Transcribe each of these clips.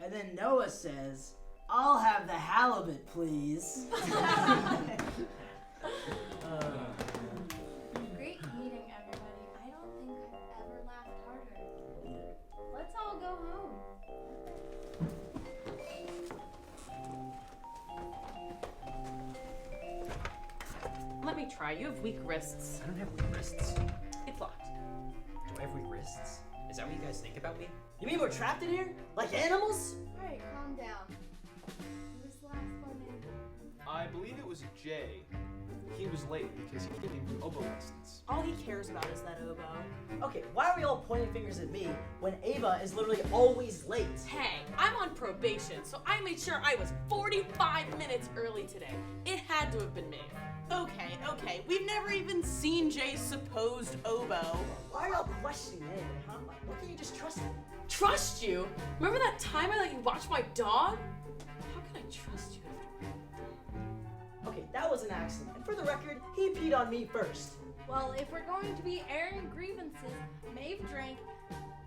And then Noah says, I'll have the halibut, please. Great meeting, everybody. I don't think I've ever laughed harder. Let's all go home. Let me try. You have weak wrists. I don't have weak wrists. It's locked. Do I have weak wrists? Is that what you guys think about me? You mean we're trapped in here? Like animals? Alright, calm down. Who was the last one in? I believe it was Jay. He was late because he was getting oboe lessons. All he cares about is that oboe. Okay, why are we all pointing fingers at me when Ava is literally always late? Hey, I'm on probation, so I made sure I was 45 minutes early today. It had to have been me. Okay, we've never even seen Jay's supposed oboe. Why are y'all questioning me anyway, huh? Why can't you just trust me? Trust you? Remember that time I let you watch my dog? How can I trust you after Okay, that was an accident. And for the record, he peed on me first. Well, if we're going to be airing grievances, Maeve drank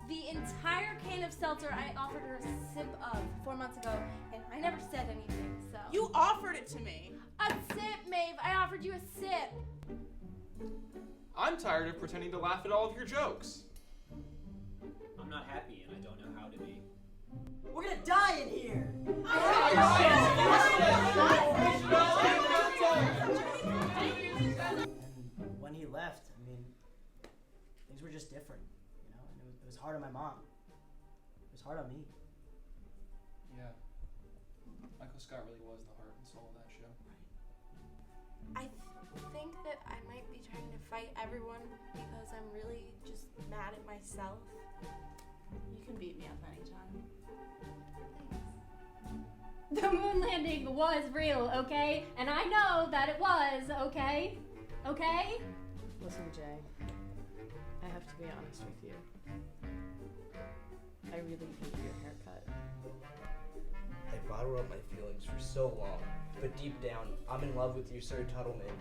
the entire can of seltzer I offered her a sip of 4 months ago, and I never said anything, so. You offered it to me. A sip, Maeve! I offered you a sip! I'm tired of pretending to laugh at all of your jokes. I'm not happy and I don't know how to be. We're gonna die in here! And when he left, I mean, things were just different, you know? And it was hard on my mom. It was hard on me. Yeah. Michael Scott really was the heart and soul of that show. I think that I might be trying to fight everyone because I'm really just mad at myself. You can beat me up anytime. Thanks. The moon landing was real, okay? And I know that it was, okay? Okay? Listen, Jay, I have to be honest with you. I really hate your haircut. I bottled up my feelings for so long, but deep down, I'm in love with you, Sir Tuttleman.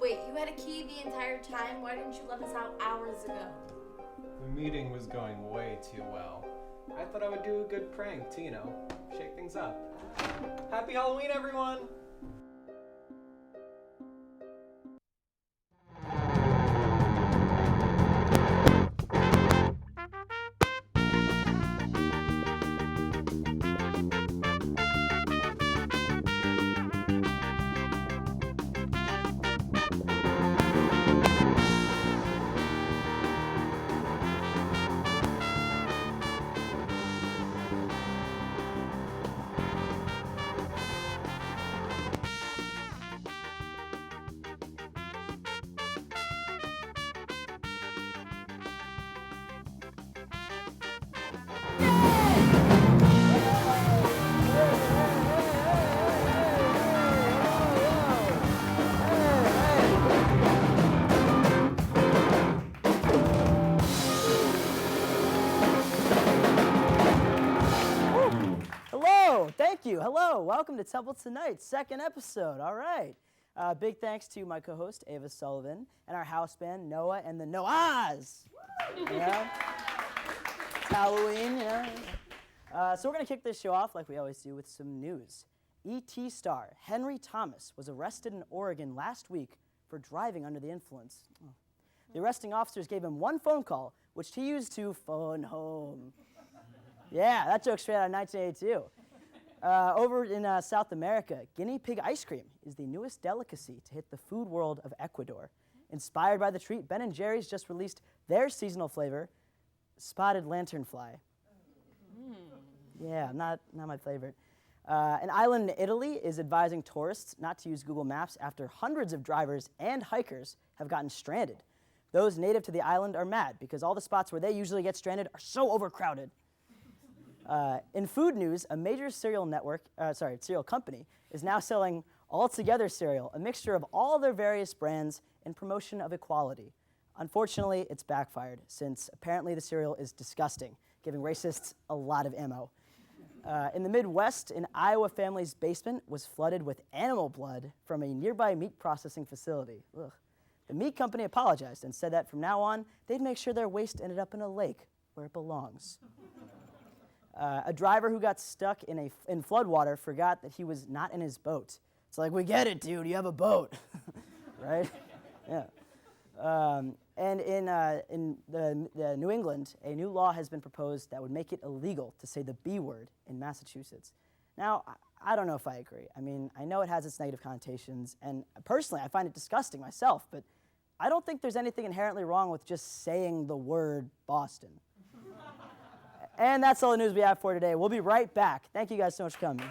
Wait, you had a key the entire time? Why didn't you let us out hours ago? The meeting was going way too well. I thought I would do a good prank to, shake things up. Happy Halloween, everyone! Thank you. Hello. Welcome to Temple Tonight's second episode. All right. Big thanks to my co-host, Ava Sullivan, and our house band, Noah and the Noahs. Yeah. It's Halloween, so we're going to kick this show off like we always do with some news. E.T. star Henry Thomas was arrested in Oregon last week for driving under the influence. Oh. The arresting officers gave him one phone call, which he used to phone home. Yeah, that joke's straight out of 1982. Over in South America, guinea pig ice cream is the newest delicacy to hit the food world of Ecuador. Inspired by the treat, Ben & Jerry's just released their seasonal flavor, spotted lanternfly. Yeah, not my favorite. An island in Italy is advising tourists not to use Google Maps after hundreds of drivers and hikers have gotten stranded. Those native to the island are mad because all the spots where they usually get stranded are so overcrowded. In food news, a major cereal company is now selling Altogether cereal, a mixture of all their various brands in promotion of equality. Unfortunately, it's backfired, since apparently the cereal is disgusting, giving racists a lot of ammo. In the Midwest, an Iowa family's basement was flooded with animal blood from a nearby meat processing facility. Ugh. The meat company apologized and said that from now on, they'd make sure their waste ended up in a lake where it belongs. A driver who got stuck in floodwater forgot that he was not in his boat. It's like, we get it, dude, you have a boat, right? Yeah. And in the New England, a new law has been proposed that would make it illegal to say the B word in Massachusetts. Now, I don't know if I agree. I mean, I know it has its negative connotations, and personally, I find it disgusting myself, but I don't think there's anything inherently wrong with just saying the word Boston. And that's all the news we have for today. We'll be right back. Thank you guys so much for coming.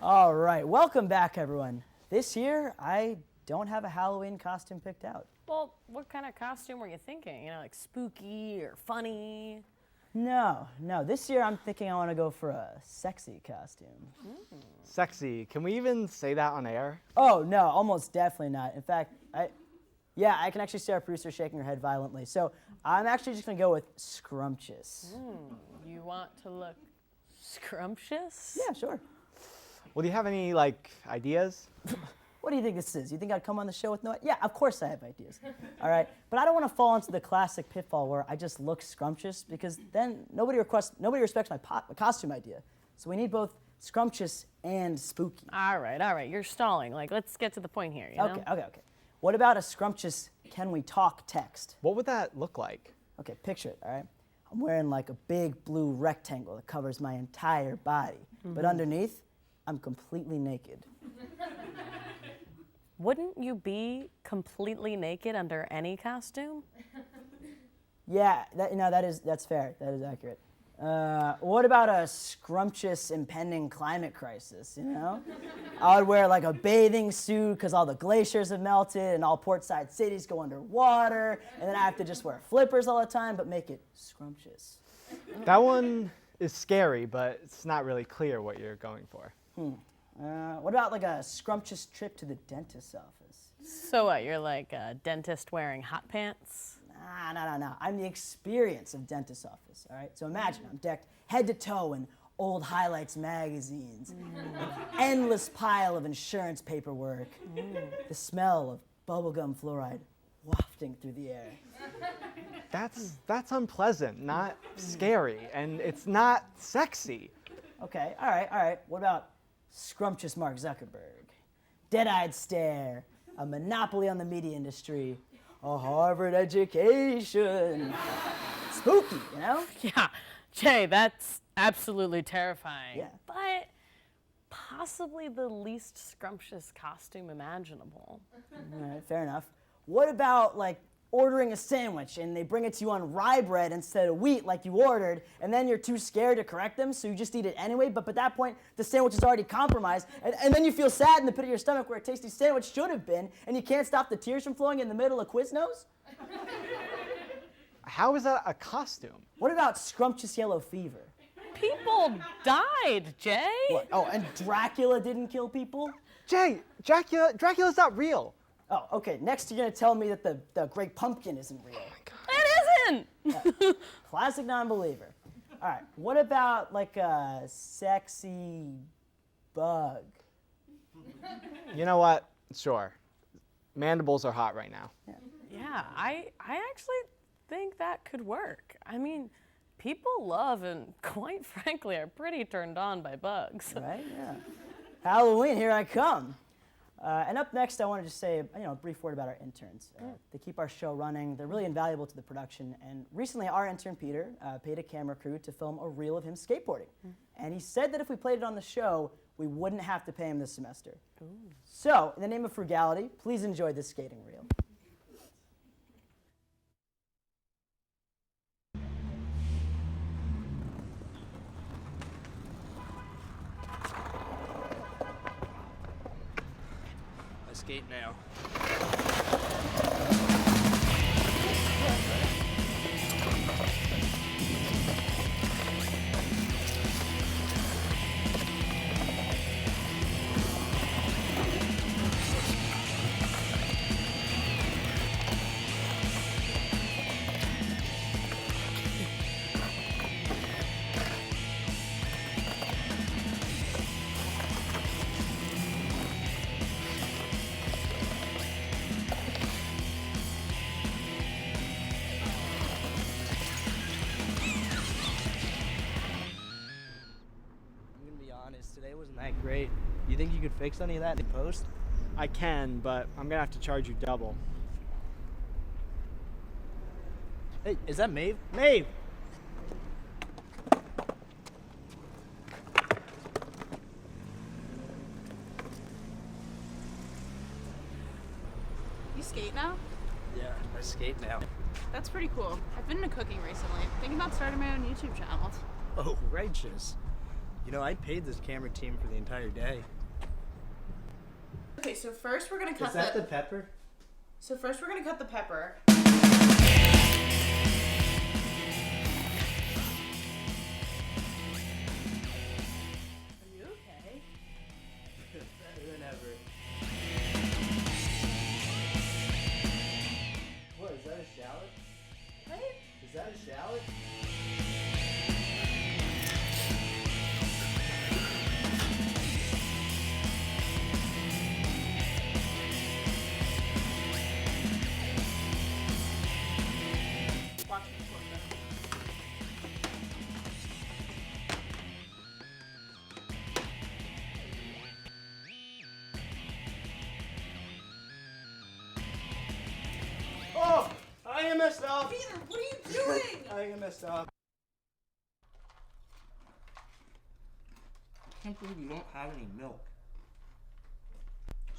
All right, welcome back, everyone. This year, I don't have a Halloween costume picked out. Well, what kind of costume were you thinking? You know, like spooky or funny? No, this year I'm thinking I want to go for a sexy costume. Sexy. Can we even say that on air? Oh, no, almost definitely not. In fact, I can actually see our producer shaking her head violently. So I'm actually just going to go with scrumptious. You want to look scrumptious? Yeah, sure. Well, do you have any, ideas? What do you think this is? You think I'd come on the show with no... Yeah, of course I have ideas. All right? But I don't want to fall into the classic pitfall where I just look scrumptious, because then nobody respects my costume idea. So we need both scrumptious and spooky. All right. You're stalling. Let's get to the point here, you know? Okay. What about a scrumptious can we talk text? What would that look like? Okay, picture it, all right? I'm wearing a big blue rectangle that covers my entire body. But underneath, I'm completely naked. Wouldn't you be completely naked under any costume? Yeah, that's fair. That is accurate. What about a scrumptious impending climate crisis, you know? I would wear a bathing suit because all the glaciers have melted and all portside cities go underwater, and then I have to just wear flippers all the time, but make it scrumptious. That one is scary, but it's not really clear what you're going for. What about a scrumptious trip to the dentist's office? So what, you're like a dentist wearing hot pants? No. I'm the experience of dentist's office, all right? So imagine I'm decked head to toe in old highlights magazines, an endless pile of insurance paperwork, the smell of bubblegum fluoride wafting through the air. That's unpleasant, not scary, and it's not sexy. Okay, all right. What about scrumptious Mark Zuckerberg? Dead-eyed stare, a monopoly on the media industry, a Harvard education. Spooky, you know? Yeah, Jay, that's absolutely terrifying. Yeah. But possibly the least scrumptious costume imaginable. All right, fair enough. What about ordering a sandwich and they bring it to you on rye bread instead of wheat like you ordered, and then you're too scared to correct them, so you just eat it anyway, but by that point, the sandwich is already compromised, and then you feel sad in the pit of your stomach where a tasty sandwich should have been, and you can't stop the tears from flowing in the middle of Quiznos? How is that a costume? What about scrumptious yellow fever? People died, Jay. What? Oh, and Dracula didn't kill people? Jay, Dracula's not real. Oh, okay. Next, you're going to tell me that the Great Pumpkin isn't real. It isn't! Classic non-believer. All right. What about, a sexy bug? You know what? Sure. Mandibles are hot right now. Yeah, I actually think that could work. I mean, people love and, quite frankly, are pretty turned on by bugs. Right? Yeah. Halloween, here I come. And up next, I want to just say a brief word about our interns. They keep our show running. They're really invaluable to the production. And recently, our intern, Peter, paid a camera crew to film a reel of him skateboarding. And he said that if we played it on the show, we wouldn't have to pay him this semester. Ooh. So, in the name of frugality, please enjoy this skating reel. I skate now. Today wasn't that great. You think you could fix any of that in post? I can, but I'm gonna have to charge you double. Hey, is that Maeve? Maeve! You skate now? Yeah, I skate now. That's pretty cool. I've been into cooking recently. Thinking about starting my own YouTube channel. Oh, righteous. You know, I paid this camera team for the entire day. Okay, so first we're gonna cut Is that the pepper? So first we're gonna cut the pepper. Are you okay? Better than ever. What, is that a shallot? What? Is that a shallot? Watch me pour that. Oh! I messed up! Peter, what are you doing? I messed up. I can't believe you don't have any milk.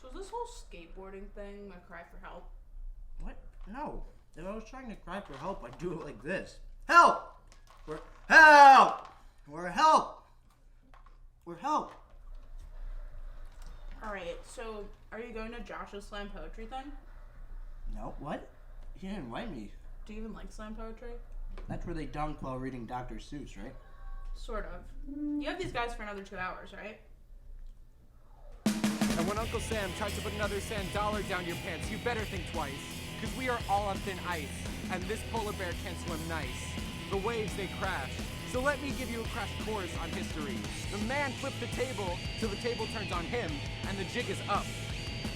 So is this whole skateboarding thing a cry for help? What? No. If I was trying to cry for help, I'd do it like this. Help! We're help! We're help! We're help! Alright, so are you going to Josh's slam poetry thing? No, what? He didn't invite me. Do you even like slam poetry? That's where they dunk while reading Dr. Seuss, right? Sort of. You have these guys for another 2 hours, right? And when Uncle Sam tries to put another sand dollar down your pants, you better think twice. Because we are all on thin ice, and this polar bear can't swim nice. The waves, they crash. So let me give you a crash course on history. The man flipped the table till the table turns on him, and the jig is up.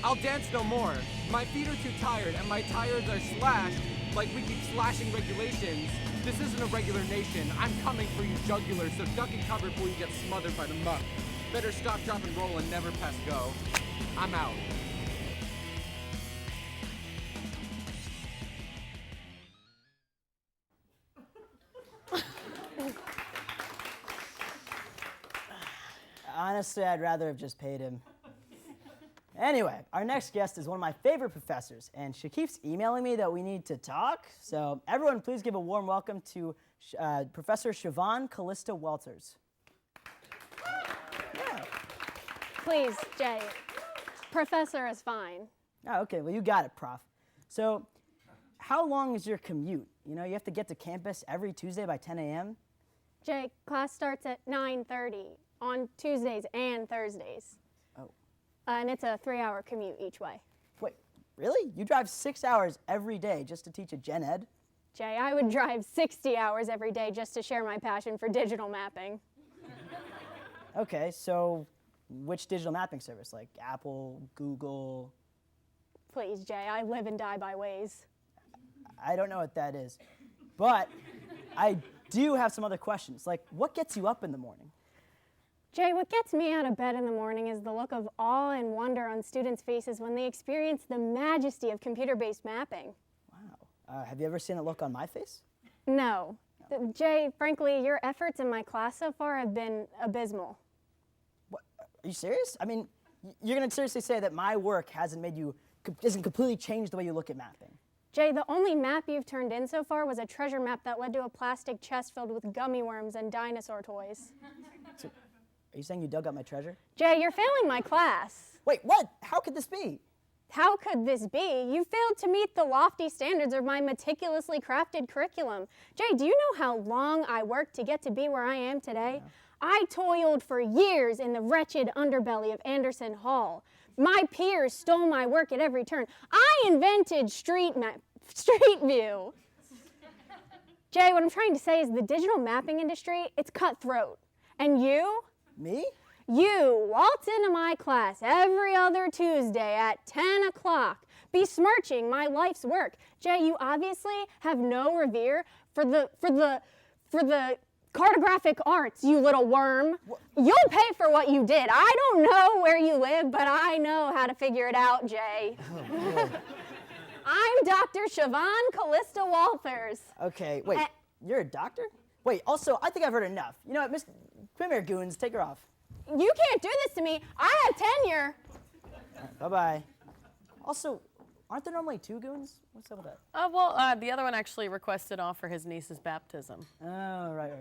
I'll dance no more. My feet are too tired, and my tires are slashed like we keep slashing regulations. This isn't a regular nation. I'm coming for you jugular, so duck and cover before you get smothered by the muck. Better stop, drop, and roll and never pass go. I'm out. Honestly, I'd rather have just paid him. Anyway, our next guest is one of my favorite professors, and she keeps emailing me that we need to talk. So everyone, please give a warm welcome to Professor Siobhan Callista Walters. Yeah. Please, Jay. Professor is fine. Oh, okay, well, you got it, Prof. So how long is your commute? You know, you have to get to campus every Tuesday by 10 a.m.? Jay, class starts at 9:30 on Tuesdays and Thursdays. Oh. And it's a 3-hour commute each way. Wait, really? You drive 6 hours every day just to teach a gen ed? Jay, I would drive 60 hours every day just to share my passion for digital mapping. Okay, so which digital mapping service? Like Apple, Google? Please, Jay, I live and die by Waze. I don't know what that is. But I do have some other questions. Like, what gets you up in the morning? Jay, what gets me out of bed in the morning is the look of awe and wonder on students' faces when they experience the majesty of computer-based mapping. Wow. Have you ever seen it look on my face? No. Jay, frankly, your efforts in my class so far have been abysmal. What? Are you serious? I mean, you're going to seriously say that my work hasn't completely changed the way you look at mapping? Jay, the only map you've turned in so far was a treasure map that led to a plastic chest filled with gummy worms and dinosaur toys. So, are you saying you dug up my treasure? Jay, you're failing my class. Wait, what? How could this be? How could this be? You failed to meet the lofty standards of my meticulously crafted curriculum. Jay, do you know how long I worked to get to be where I am today? Yeah. I toiled for years in the wretched underbelly of Anderson Hall. My peers stole my work at every turn. I invented Street View. Jay, what I'm trying to say is the digital mapping industry, it's cutthroat. And you? Me? You waltz into my class every other Tuesday at 10 o'clock, besmirching my life's work. Jay, you obviously have no revere for the cartographic arts, you little worm. You'll pay for what you did. I don't know where you live, but I know how to figure it out, Jay. I'm Dr. Siobhan Callista Walters. Okay, wait, you're a doctor? Wait, also, I think I've heard enough. You know what, Miss Premier Goons, take her off. You can't do this to me. I have tenure. Bye-bye. Also, aren't there normally 2 goons? What's up with that? The other one actually requested off for his niece's baptism. Oh, right.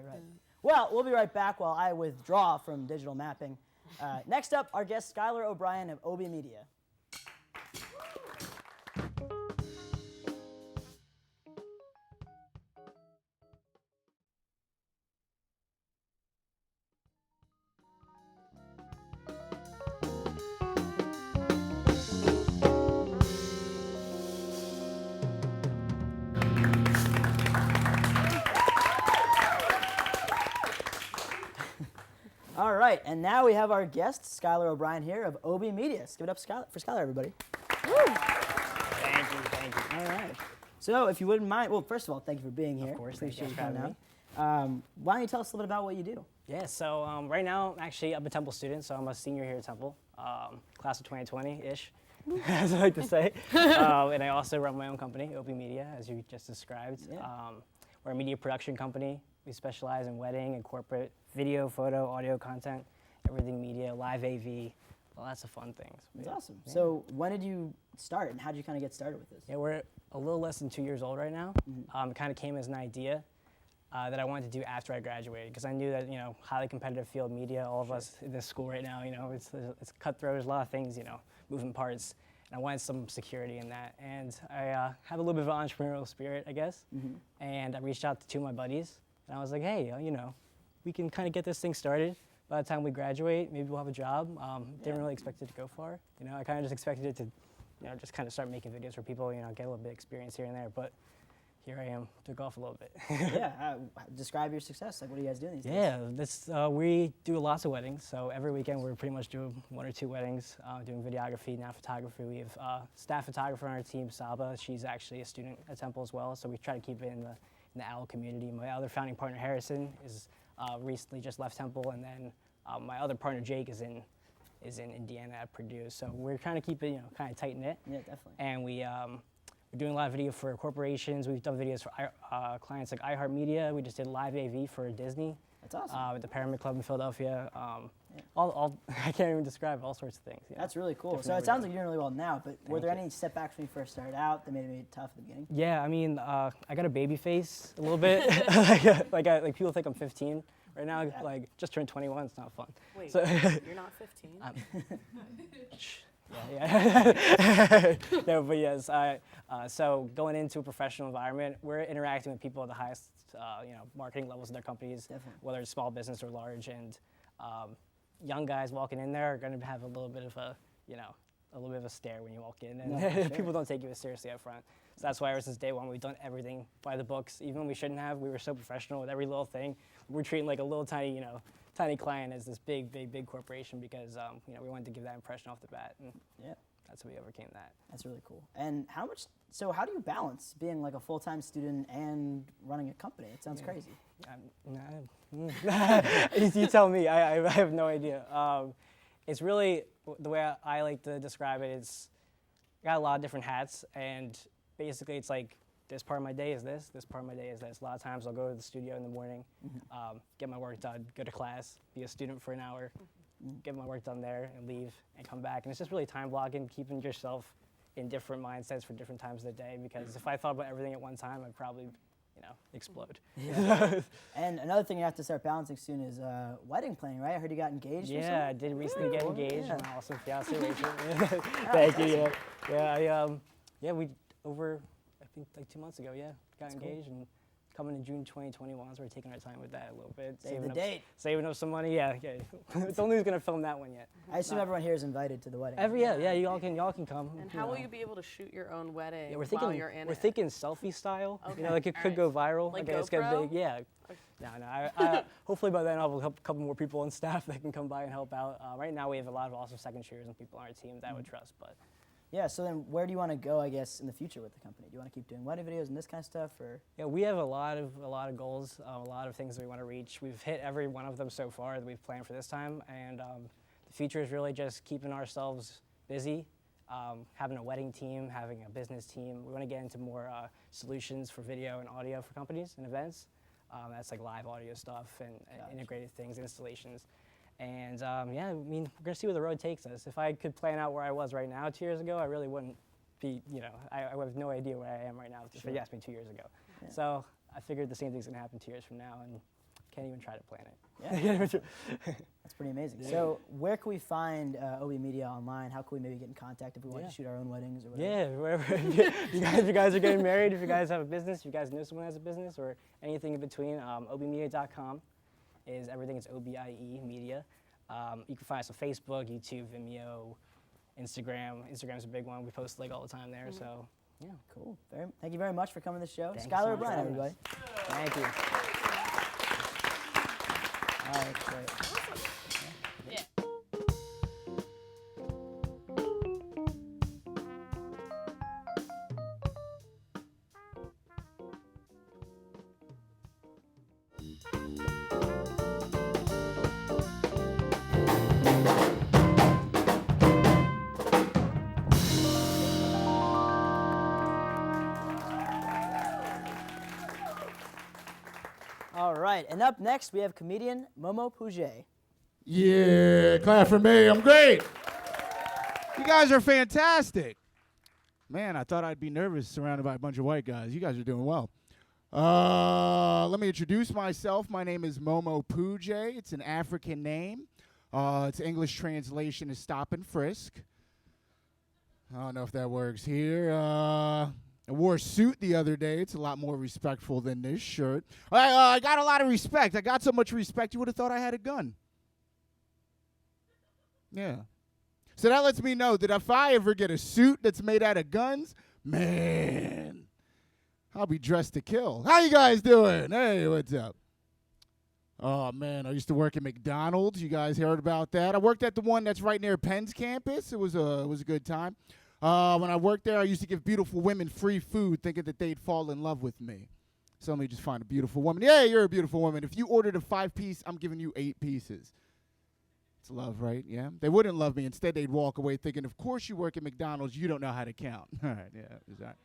Well, we'll be right back while I withdraw from digital mapping. Next up, our guest Skye O'Brien of OBIE Media. All right, and now we have our guest, Skye O'Brien here of OBIE Media. Let's give it up for Skye, everybody. Woo. Thank you. All right. So if you wouldn't mind, well, first of all, thank you for being here. Of course, appreciate you thank you coming for out. Why don't you tell us a little bit about what you do? Yeah, so right now I'm a Temple student, so I'm a senior here at Temple, class of 2020-ish, as I like to say. And I also run my own company, OBIE Media, as you just described. Yeah. We're a media production company. We specialize in wedding and corporate video, photo, audio content, everything media, live AV, lots of fun things. That's awesome. Yeah. So when did you start, and how did you kind of get started with this? Yeah, we're a little less than 2 years old right now. It kind of came as an idea that I wanted to do after I graduated, because I knew that, highly competitive field media, all of us in this school right now, it's cutthroat, there's a lot of things, moving parts, and I wanted some security in that. And I have a little bit of an entrepreneurial spirit, I guess, and I reached out to 2 of my buddies, and I was like, hey, we can kind of get this thing started. By the time we graduate, maybe we'll have a job. Didn't really expect it to go far. I kind of just expected it to, just kind of start making videos for people, get a little bit of experience here and there. But here I am, took off a little bit. Yeah, describe your success. Like, what are you guys doing these days? Yeah, we do lots of weddings. So every weekend we're pretty much doing 1 or 2 weddings, doing videography, now photography. We have a staff photographer on our team, Saba. She's actually a student at Temple as well. So we try to keep it in the OWL community. My other founding partner, Harrison, is recently just left Temple, and then my other partner, Jake, is in Indiana at Purdue. So we're trying to keep it, kind of tight knit. Yeah, definitely. And we're doing a lot of video for corporations. We've done videos for clients like iHeartMedia. We just did live AV for Disney. That's awesome. At the Pyramid Club in Philadelphia. I can't even describe all sorts of things. That's really cool. So it sounds like you're doing really well now, but were there any setbacks when you first started out that made it tough at the beginning? Yeah, I mean, I got a baby face a little bit. like people think I'm 15 right now. Yeah. Like, just turned 21. It's not fun. Wait, so, you're not 15? Yeah. No, but yes. So going into a professional environment, we're interacting with people at the highest, marketing levels of their companies, definitely, whether it's small business or large, and young guys walking in there are going to have a little bit of a stare when you walk in, and sure. People don't take you as seriously up front. So that's why ever since day one we've done everything by the books, even when we shouldn't have. We were so professional with every little thing. We're treating like a little tiny, tiny client as this big corporation because we wanted to give that impression off the bat, and yeah, that's how we overcame that. That's really cool. And how do you balance being like a full-time student and running a company? It sounds crazy. You tell me. I have no idea. It's really, the way I like to describe it is, I got a lot of different hats, and basically it's like, this part of my day is this part of my day is this. A lot of times I'll go to the studio in the morning, get my work done, go to class, be a student for an hour, get my work done there, and leave, and come back. And it's just really time blocking, keeping yourself in different mindsets for different times of the day, because if I thought about everything at one time, I'd probably explode. Yeah. And another thing you have to start balancing soon is wedding planning, right? I heard you got engaged. Or Yeah, I did recently get engaged. Yeah. My awesome fiance, Rachel. Thank you. Yeah. We over, I think like 2 months ago. Yeah, got engaged and coming in June 2021. So we're taking our time with that a little bit. Save the date. Saving up some money. Yeah. Don't know who's gonna film that one yet. I assume everyone here is invited to the wedding. Yeah. Y'all can come. And how will you be able to shoot your own wedding Yeah, we're while you're in we're it? thinking selfie style. Okay, Like it could go viral. Like It's gonna GoPro? be, yeah. No. I hopefully by then I'll have a couple more people on staff that can come by and help out. Right now we have a lot of awesome second shooters and people on our team that I would trust. But Yeah, so then where do you want to go, I guess, in the future with the company? Do you want to keep doing wedding videos and this kind of stuff, or? yeah, we have a lot of goals, a lot of things that we want to reach. We've hit every one of them so far that we've planned for this time, and the future is really just keeping ourselves busy, having a wedding team, having a business team. We want to get into more solutions for video and audio for companies and events. That's like live audio stuff and integrated things, installations. And yeah, I mean, we're gonna see where the road takes us. If I could plan out where I was right now 2 years ago, I really wouldn't be, I have no idea where I am right now if you asked me 2 years ago. Yeah. So I figured the same thing's gonna happen 2 years from now and can't even try to plan it. Yeah. That's pretty amazing. Yeah. So where can we find OBIE Media online? How can we maybe get in contact if we want to shoot our own weddings or whatever? Yeah, wherever. If you guys are getting married, if you guys have a business, if you guys know someone who has a business or anything in between, obiemedia.com. is everything. It's OBIE Media. You can find us on Facebook, YouTube, Vimeo, Instagram. Instagram's a big one. We post like all the time there. So yeah, cool. Thank you very much for coming to the show. Thank you Skye so much for O'Brien, having everybody. us. Thank you. All right, great. All right, and up next we have comedian Momoh Pujeh. Yeah, clap for me. I'm great. You guys are fantastic. Man, I thought I'd be nervous surrounded by a bunch of white guys. You guys are doing well. Let me introduce myself. My name is Momoh Pujeh. It's an African name. Its English translation is stop and frisk. I don't know if that works here. I wore a suit the other day. It's a lot more respectful than this shirt. I got a lot of respect. I got so much respect, you would have thought I had a gun. Yeah. So that lets me know that if I ever get a suit that's made out of guns, man, I'll be dressed to kill. How you guys doing? Hey, what's up? Oh, man, I used to work at McDonald's. You guys heard about that? I worked at the one that's right near Penn's campus. It was a good time. When I worked there, I used to give beautiful women free food thinking that they'd fall in love with me. So let me just find a beautiful woman. Yeah, you're a beautiful woman. If you ordered a 5-piece, I'm giving you 8 pieces. It's love, right? Yeah? They wouldn't love me. Instead, they'd walk away thinking, of course you work at McDonald's. You don't know how to count. All right, yeah. Is that?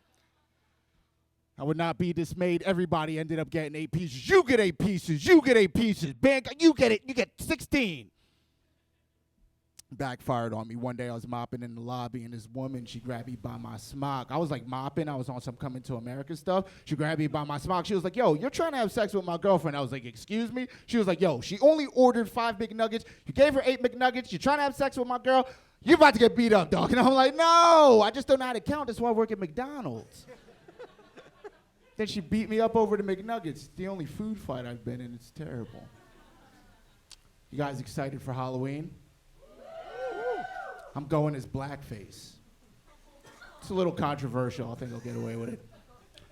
I would not be dismayed. Everybody ended up getting 8 pieces. You get 8 pieces. You get 8 pieces. Bank, you get it. You get 16. Backfired on me. One day I was mopping in the lobby and this woman, she grabbed me by my smock. I was like mopping. I was on some Coming to America stuff. She grabbed me by my smock. She was like, yo, you're trying to have sex with my girlfriend. I was like, excuse me? She was like, yo, she only ordered 5 McNuggets. You gave her 8 McNuggets. You're trying to have sex with my girl. You're about to get beat up, dog. And I'm like, no, I just don't know how to count. That's why I work at McDonald's. Then she beat me up over the McNuggets. It's the only food fight I've been in. It's terrible. You guys excited for Halloween? I'm going as blackface. It's a little controversial. I think I'll get away with it.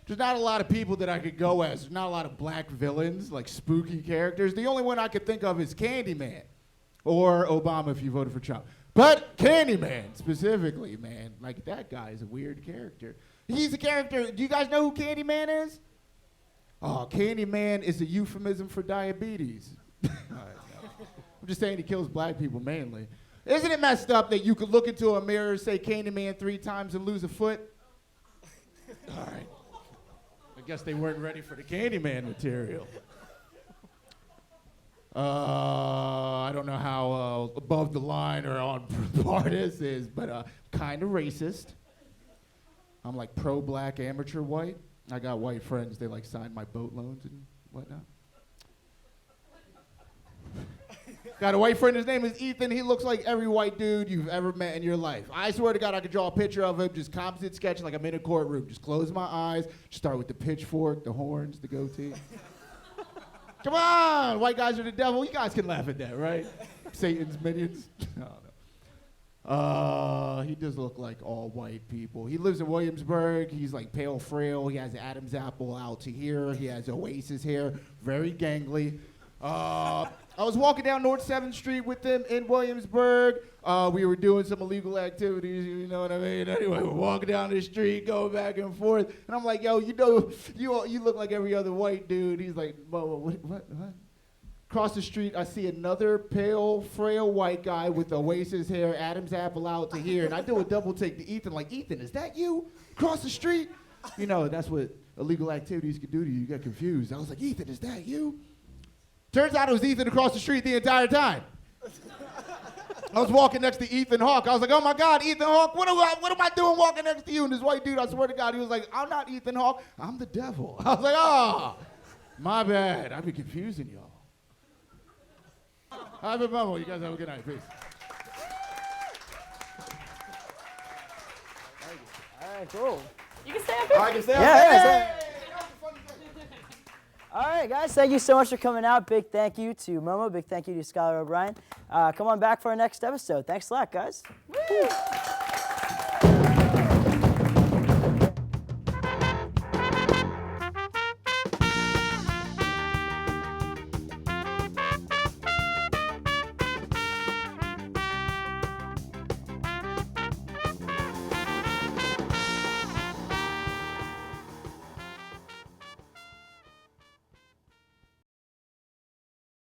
There's not a lot of people that I could go as. There's not a lot of black villains, like spooky characters. The only one I could think of is Candyman. Or Obama if you voted for Trump. But Candyman, specifically, man. Like, that guy is a weird character. He's a character. Do you guys know who Candyman is? Oh, Candyman is a euphemism for diabetes. All right, no. I'm just saying he kills black people mainly. Isn't it messed up that you could look into a mirror, say Candyman 3 times and lose a foot? All right. I guess they weren't ready for the Candyman material. I don't know how above the line or on par this is, but kind of racist. I'm like pro-black amateur white. I got white friends. They like sign my boat loans and whatnot. Got a white friend. His name is Ethan. He looks like every white dude you've ever met in your life. I swear to God, I could draw a picture of him. Just composite sketch like I'm in a courtroom. Just close my eyes. Just start with the pitchfork, the horns, the goatee. Come on, white guys are the devil. You guys can laugh at that, right? Satan's minions. He does look like all white people. He lives in Williamsburg. He's like pale, frail. He has Adam's apple out to here. He has Oasis hair, very gangly. I was walking down North 7th Street with them in Williamsburg. We were doing some illegal activities, you know what I mean? Anyway, we're walking down the street, going back and forth. And I'm like, yo, you look like every other white dude. He's like, what? Across the street, I see another pale, frail white guy with Oasis hair, Adam's apple out to here. And I do a double take to Ethan, like, Ethan, is that you? Across the street? You know, that's what illegal activities can do to you. You get confused. I was like, Ethan, is that you? Turns out it was Ethan across the street the entire time. I was walking next to Ethan Hawke. I was like, oh my God, Ethan Hawke, what am I doing walking next to you? And this white dude, I swear to God, he was like, I'm not Ethan Hawke, I'm the devil. I was like, oh, my bad. I've been confusing y'all. I've been Momoh. You guys have a good night. Peace. All right, cool. You can stay up here. I can stay up Yeah. All right, guys, thank you so much for coming out. Big thank you to Momoh. Big thank you to Skye O'Brien. Come on back for our next episode. Thanks a lot, guys. Woo.